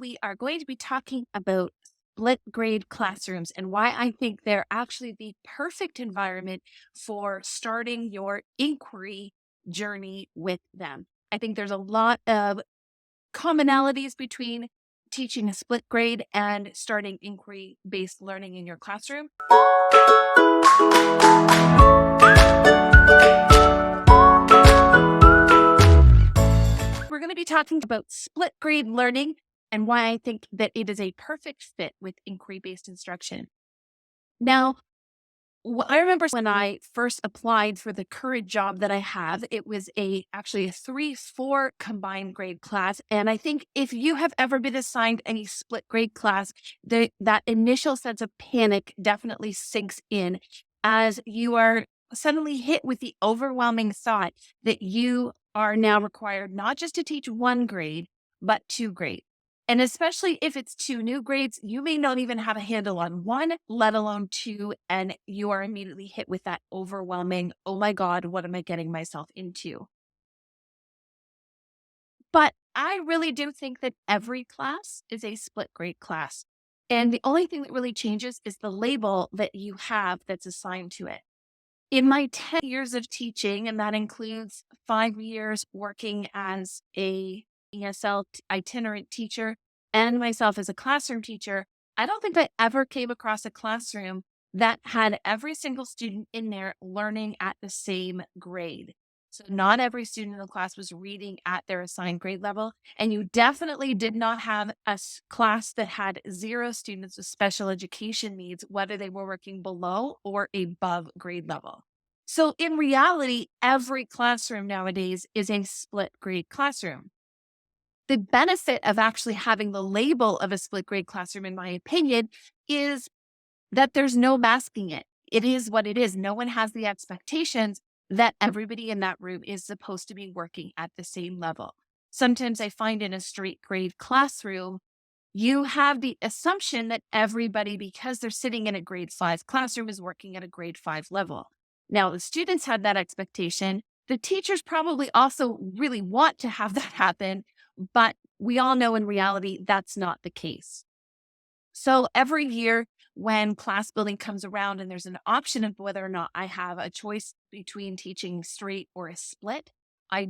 we are going to be talking about split grade classrooms and why I think they're actually the perfect environment for starting your inquiry journey with them. I think there's a lot of commonalities between teaching a split grade and starting inquiry based learning in your classroom. We're going to be talking about split grade learning and why I think that it is a perfect fit with inquiry based instruction. Now, I remember when I first applied for the current job that I have, it was actually a 3-4 combined grade class. And I think if you have ever been assigned any split grade class, that initial sense of panic definitely sinks in as you are suddenly hit with the overwhelming thought that you are now required not just to teach one grade, but two grades. And especially if it's two new grades, you may not even have a handle on one, let alone two. And you are immediately hit with that overwhelming, oh my God, what am I getting myself into? But I really do think that every class is a split grade class. And the only thing that really changes is the label that you have that's assigned to it. In my 10 years of teaching, and that includes 5 years working as a ESL itinerant teacher and myself as a classroom teacher, I don't think I ever came across a classroom that had every single student in there learning at the same grade. So not every student in the class was reading at their assigned grade level. And you definitely did not have a class that had 0 students with special education needs, whether they were working below or above grade level. So in reality, every classroom nowadays is a split grade classroom. The benefit of actually having the label of a split grade classroom, in my opinion, is that there's no masking it. It is what it is. No one has the expectations that everybody in that room is supposed to be working at the same level. Sometimes I find in a straight grade classroom, you have the assumption that everybody, because they're sitting in a grade 5 classroom, is working at a grade 5 level. Now, the students had that expectation. The teachers probably also really want to have that happen, but we all know in reality that's not the case. So every year when class building comes around and there's an option of whether or not I have a choice between teaching straight or a split, I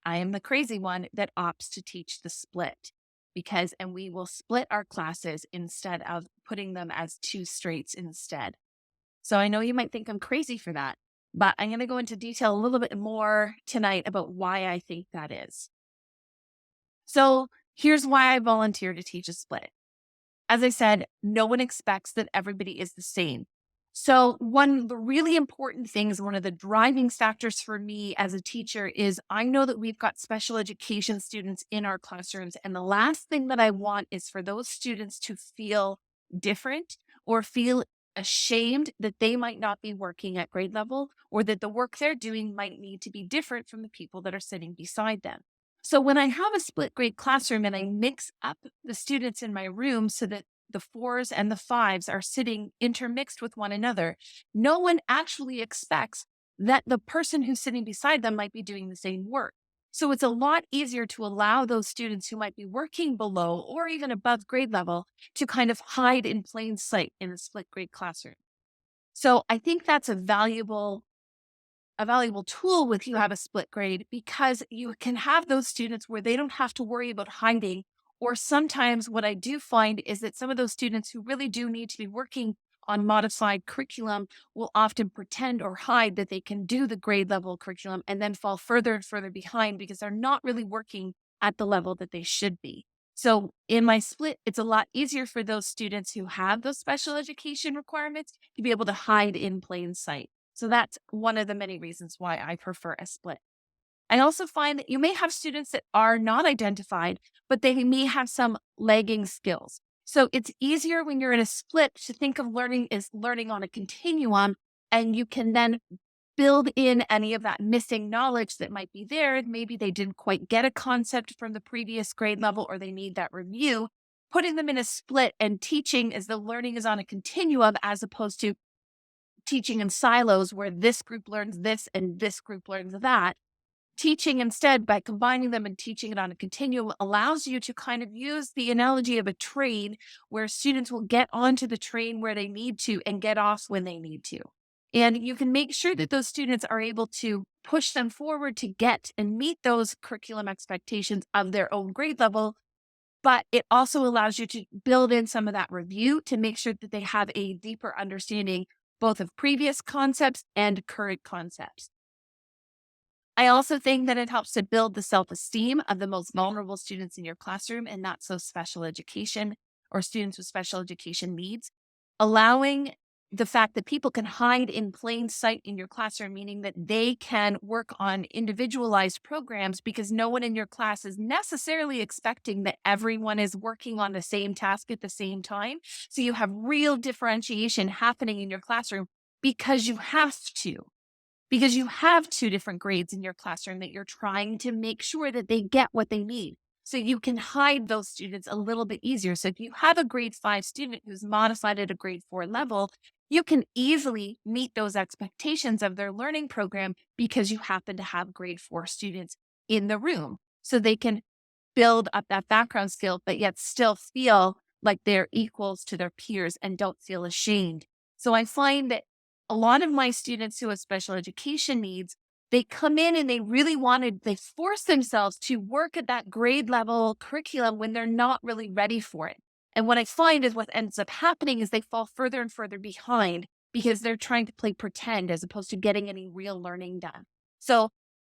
am the crazy one that opts to teach the split and we will split our classes instead of putting them as 2 straights instead. So I know you might think I'm crazy for that, but I'm going to go into detail a little bit more tonight about why I think that is. So here's why I volunteer to teach a split. As I said, no one expects that everybody is the same. So one of the really important things, one of the driving factors for me as a teacher is I know that we've got special education students in our classrooms. And the last thing that I want is for those students to feel different or feel ashamed that they might not be working at grade level or that the work they're doing might need to be different from the people that are sitting beside them. So when I have a split grade classroom and I mix up the students in my room so that the 4s and the 5s are sitting intermixed with one another, no one actually expects that the person who's sitting beside them might be doing the same work. So it's a lot easier to allow those students who might be working below or even above grade level to kind of hide in plain sight in a split grade classroom. So I think that's a valuable tool with you have a split grade because you can have those students where they don't have to worry about hiding. Or sometimes what I do find is that some of those students who really do need to be working on modified curriculum will often pretend or hide that they can do the grade level curriculum and then fall further and further behind because they're not really working at the level that they should be. So in my split, it's a lot easier for those students who have those special education requirements to be able to hide in plain sight. So that's one of the many reasons why I prefer a split. I also find that you may have students that are not identified, but they may have some lagging skills. So it's easier when you're in a split to think of learning as learning on a continuum, and you can then build in any of that missing knowledge that might be there. Maybe they didn't quite get a concept from the previous grade level or they need that review. Putting them in a split and teaching as the learning is on a continuum as opposed to teaching in silos where this group learns this and this group learns that Teaching instead, by combining them and teaching it on a continuum, allows you to kind of use the analogy of a train where students will get onto the train where they need to and get off when they need to. And you can make sure that those students are able to push them forward to get and meet those curriculum expectations of their own grade level. But it also allows you to build in some of that review to make sure that they have a deeper understanding both of previous concepts and current concepts. I also think that it helps to build the self-esteem of the most vulnerable students in your classroom, and not so special education or students with special education needs. Allowing the fact that people can hide in plain sight in your classroom, meaning that they can work on individualized programs because no one in your class is necessarily expecting that everyone is working on the same task at the same time. So you have real differentiation happening in your classroom because you have to because you have two different grades in your classroom that you're trying to make sure that they get what they need. So you can hide those students a little bit easier. So if you have a grade 5 student who's modified at a grade 4 level, you can easily meet those expectations of their learning program because you happen to have grade 4 students in the room. So they can build up that background skill, but yet still feel like they're equals to their peers and don't feel ashamed. So I find that a lot of my students who have special education needs, they come in and they force themselves to work at that grade level curriculum when they're not really ready for it. And what I find is what ends up happening is they fall further and further behind because they're trying to play pretend as opposed to getting any real learning done. So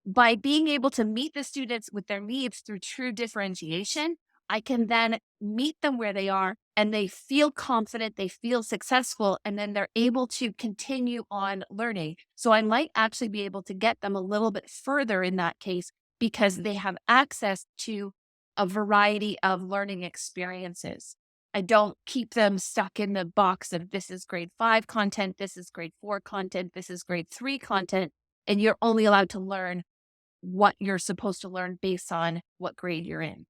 by being able to meet the students with their needs through true differentiation, I can then meet them where they are and they feel confident, they feel successful, and then they're able to continue on learning. So I might actually be able to get them a little bit further in that case because they have access to a variety of learning experiences. I don't keep them stuck in the box of this is grade 5 content, this is grade 4 content, this is grade 3 content, and you're only allowed to learn what you're supposed to learn based on what grade you're in.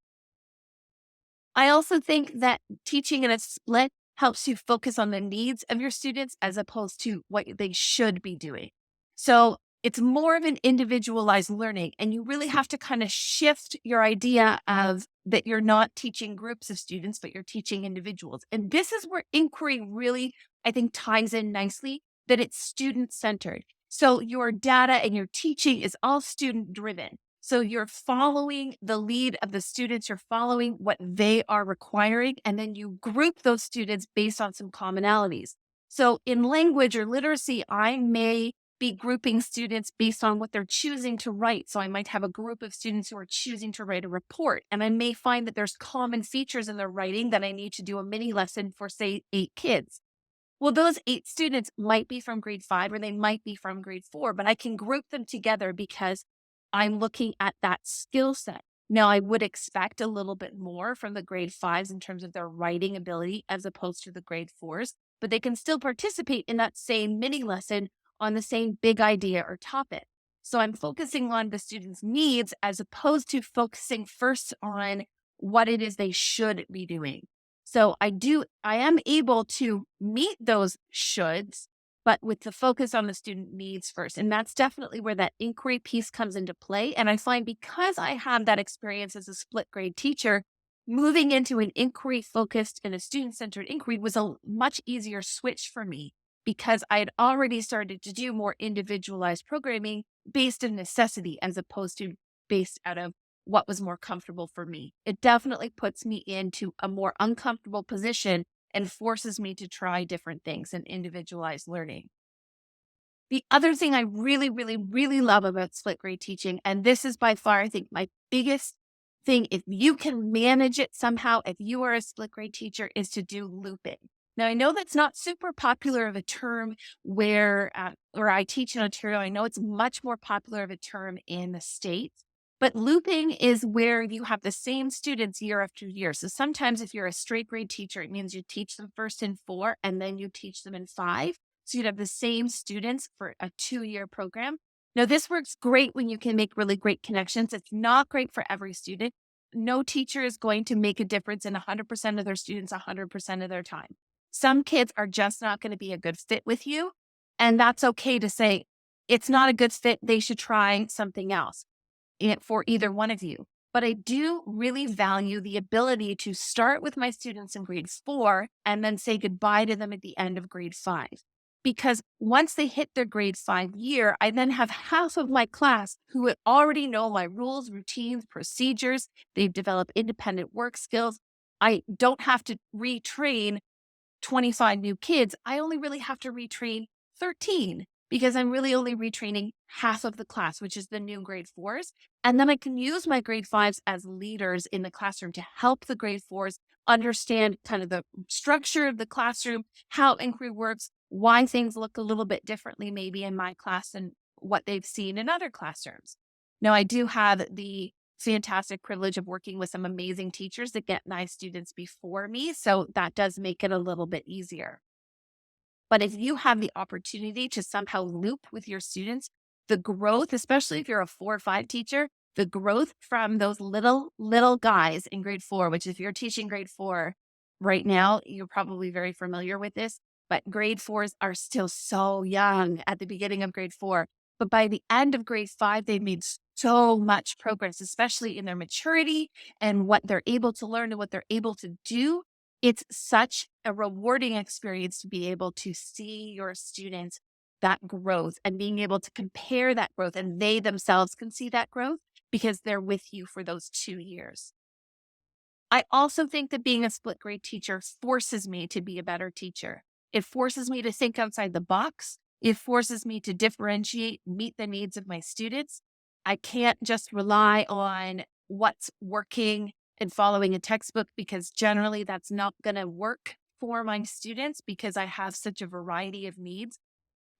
I also think that teaching in a split helps you focus on the needs of your students as opposed to what they should be doing. So it's more of an individualized learning, and you really have to kind of shift your idea of that you're not teaching groups of students, but you're teaching individuals. And this is where inquiry really, I think, ties in nicely that it's student centered. So your data and your teaching is all student driven. So you're following the lead of the students, you're following what they are requiring, and then you group those students based on some commonalities. So in language or literacy, I may be grouping students based on what they're choosing to write. So I might have a group of students who are choosing to write a report, and I may find that there's common features in their writing that I need to do a mini lesson for, say, 8 kids. Well, those 8 students might be from grade 5 or they might be from grade 4, but I can group them together because I'm looking at that skill set. Now, I would expect a little bit more from the grade 5s in terms of their writing ability as opposed to the grade 4s, but they can still participate in that same mini lesson on the same big idea or topic. So I'm focusing on the students' needs as opposed to focusing first on what it is they should be doing. So I am able to meet those shoulds, but with the focus on the student needs first. And that's definitely where that inquiry piece comes into play. And I find because I have that experience as a split grade teacher, moving into an inquiry focused and a student centered inquiry was a much easier switch for me because I had already started to do more individualized programming based on necessity as opposed to based out of what was more comfortable for me. It definitely puts me into a more uncomfortable position and forces me to try different things and individualized learning. The other thing I really, really, really love about split grade teaching, and this is by far, I think, my biggest thing, if you can manage it somehow, if you are a split grade teacher, is to do looping. Now, I know that's not super popular of a term where I teach in Ontario. I know it's much more popular of a term in the States. But looping is where you have the same students year after year. So sometimes if you're a straight grade teacher, it means you teach them first in 4 and then you teach them in 5. So you'd have the same students for a 2-year program. Now, this works great when you can make really great connections. It's not great for every student. No teacher is going to make a difference in 100% of their students 100% of their time. Some kids are just not going to be a good fit with you. And that's okay to say, it's not a good fit. They should try something else. for either one of you. But I do really value the ability to start with my students in grade 4 and then say goodbye to them at the end of grade 5. Because once they hit their grade 5 year, I then have half of my class who would already know my rules, routines, procedures. They've developed independent work skills. I don't have to retrain 25 new kids. I only really have to retrain 13 because I'm really only retraining half of the class, which is the new grade 4s. And then I can use my grade 5s as leaders in the classroom to help the grade 4s understand kind of the structure of the classroom, how inquiry works, why things look a little bit differently maybe in my class than what they've seen in other classrooms. Now, I do have the fantastic privilege of working with some amazing teachers that get my students before me. So that does make it a little bit easier. But if you have the opportunity to somehow loop with your students, the growth, especially if you're a 4 or 5 teacher, the growth from those little guys in grade 4, which if you're teaching grade 4 right now, you're probably very familiar with this, but grade 4s are still so young at the beginning of grade 4. But by the end of grade 5, they've made so much progress, especially in their maturity and what they're able to learn and what they're able to do. It's such a rewarding experience to be able to see your students that growth and being able to compare that growth, and they themselves can see that growth because they're with you for those 2 years. I also think that being a split grade teacher forces me to be a better teacher. It forces me to think outside the box. It forces me to differentiate, meet the needs of my students. I can't just rely on what's working and following a textbook because generally that's not going to work for my students because I have such a variety of needs.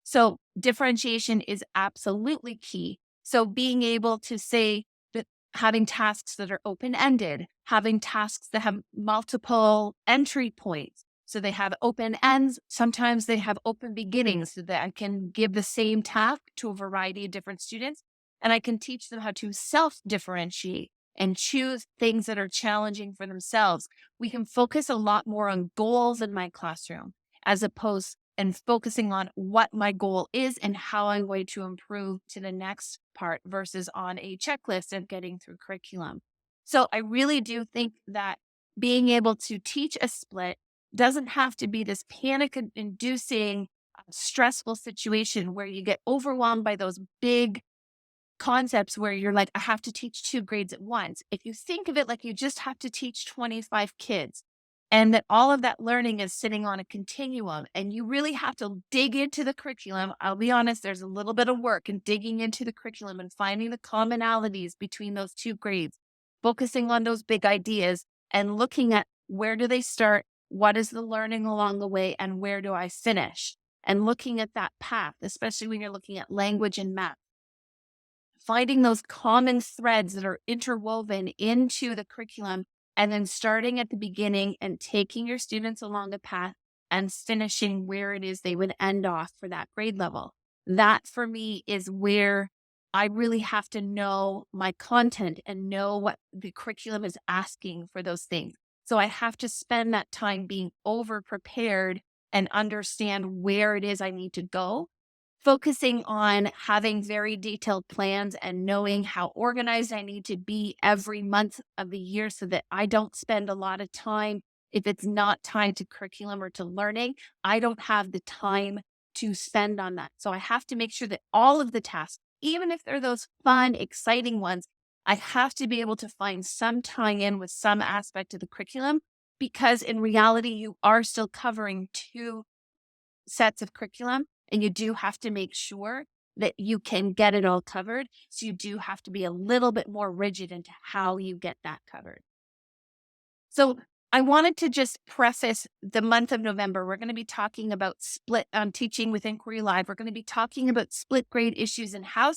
So differentiation is absolutely key. So being able to say that having tasks that are open-ended, having tasks that have multiple entry points. So they have open ends. Sometimes they have open beginnings so that I can give the same task to a variety of different students. And I can teach them how to self-differentiate and choose things that are challenging for themselves. We can focus a lot more on goals in my classroom as opposed and focusing on what my goal is and how I'm going to improve to the next part versus on a checklist of getting through curriculum. So I really do think that being able to teach a split doesn't have to be this panic inducing, stressful situation where you get overwhelmed by those big concepts where you're like, I have to teach 2 grades at once. If you think of it like you just have to teach 25 kids and that all of that learning is sitting on a continuum and you really have to dig into the curriculum. I'll be honest, there's a little bit of work in digging into the curriculum and finding the commonalities between those 2 grades, focusing on those big ideas and looking at where do they start? What is the learning along the way? And where do I finish? And looking at that path, especially when you're looking at language and math, finding those common threads that are interwoven into the curriculum and then starting at the beginning and taking your students along the path and finishing where it is they would end off for that grade level. That for me is where I really have to know my content and know what the curriculum is asking for those things. So I have to spend that time being over prepared and understand where it is I need to go, focusing on having very detailed plans and knowing how organized I need to be every month of the year so that I don't spend a lot of time. If it's not tied to curriculum or to learning, I don't have the time to spend on that. So I have to make sure that all of the tasks, even if they're those fun, exciting ones, I have to be able to find some tie in with some aspect of the curriculum because in reality, you are still covering 2 sets of curriculum and you do have to make sure that you can get it all covered. So you do have to be a little bit more rigid into how you get that covered. So I wanted to just preface the month of November. We're going to be talking about split teaching with Inquiry Live. We're going to be talking about split grade issues and how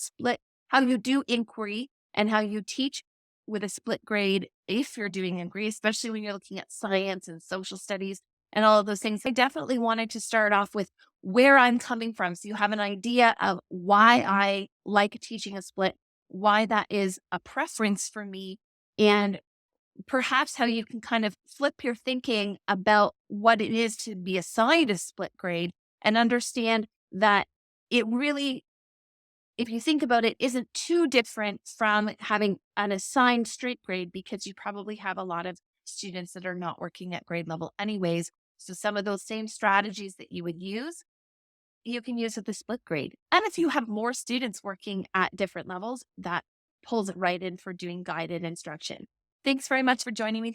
you do inquiry and how you teach with a split grade if you're doing inquiry, especially when you're looking at science and social studies and all of those things. I definitely wanted to start off with where I'm coming from so you have an idea of why I like teaching a split, why that is a preference for me, and perhaps how you can kind of flip your thinking about what it is to be assigned a split grade and understand that it really if you think about it, isn't too different from having an assigned straight grade because you probably have a lot of students that are not working at grade level anyways. So some of those same strategies that you would use, you can use with the split grade. And if you have more students working at different levels, that pulls it right in for doing guided instruction. Thanks very much for joining me.